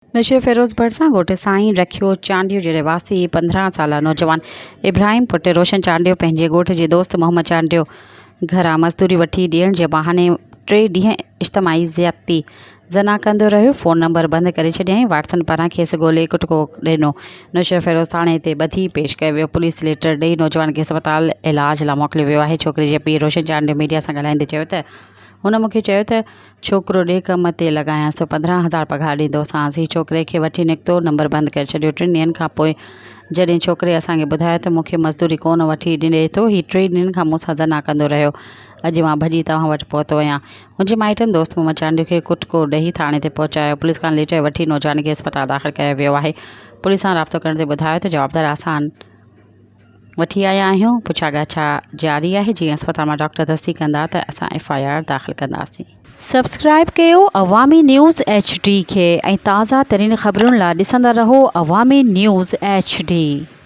नशे फिरोज़ भरिसां ॻोठ साईं रखियो चांडियो जे रहवासी 15 साला नौजवान इब्राहिम पुट रोशन चांडियो पंहिंजे ॻोठ जे दोस्त मोहम्मद चांडियो घरां मज़दूरी वठी ॾियण जे बहाने 3 ॾींहं इज्तिमाही ज़्यादती ज़ना कंदो रहियो। फ़ोन नंबर बंदि करे छॾियईं। वाटसन पारां खेसि ॻोल्हे कुटको ॾिनो। नशे फिरोज़ थाणे ते ॿधी पेश कयो वियो। पुलिस लेटर ॾेई नौजवान खे अस्पताल इलाज लाइ मोकिलियो वियो आहे। छोकिरे जे पीउ रोशन चांडियो मीडिया सां ॻाल्हाईंदे चयो त हुन मूंखे चयो त छोकिरो ॾे कम ते लॻायांसि, 15,000 पघार ॾींदोसांसि। हीउ छोकिरे खे वठी निकितो, नंबर बंदि करे छॾियो। 3 ॾींहंनि खां पोइ जॾहिं छोकिरे असांखे ॿुधायो त मूंखे मज़दूरी कोन वठी ॾिने थो, हीउ 3 ॾींहंनि खां मूंसां ज़ना कंदो रहियो। अॼु मां भॼी तव्हां वटि पहुतो आहियां। मुंहिंजे माइटनि दोस्त मोहम्मद चांडियो खे कुटको ॾेई थाणे ते पहुचायो। पुलिस खां लेटर वठी नौजवान खे अस्पताल दाख़िल कयो वियो आहे। पुलिस सां राब्तो करण ते ॿुधायो त जवाबदार आसान वठी आया आहियूं। पुछा ॻाछा जारी आहे। जीअं अस्पताल मां डॉक्टर तस्दीक कंदा त असां FIR दाख़िल कंदासीं। सब्सक्राइब कयो अवामी न्यूज़ HD खे ऐं ताज़ा तरीन ख़बरुनि लाइ ॾिसंदा रहो अवामी न्यूज़ HD।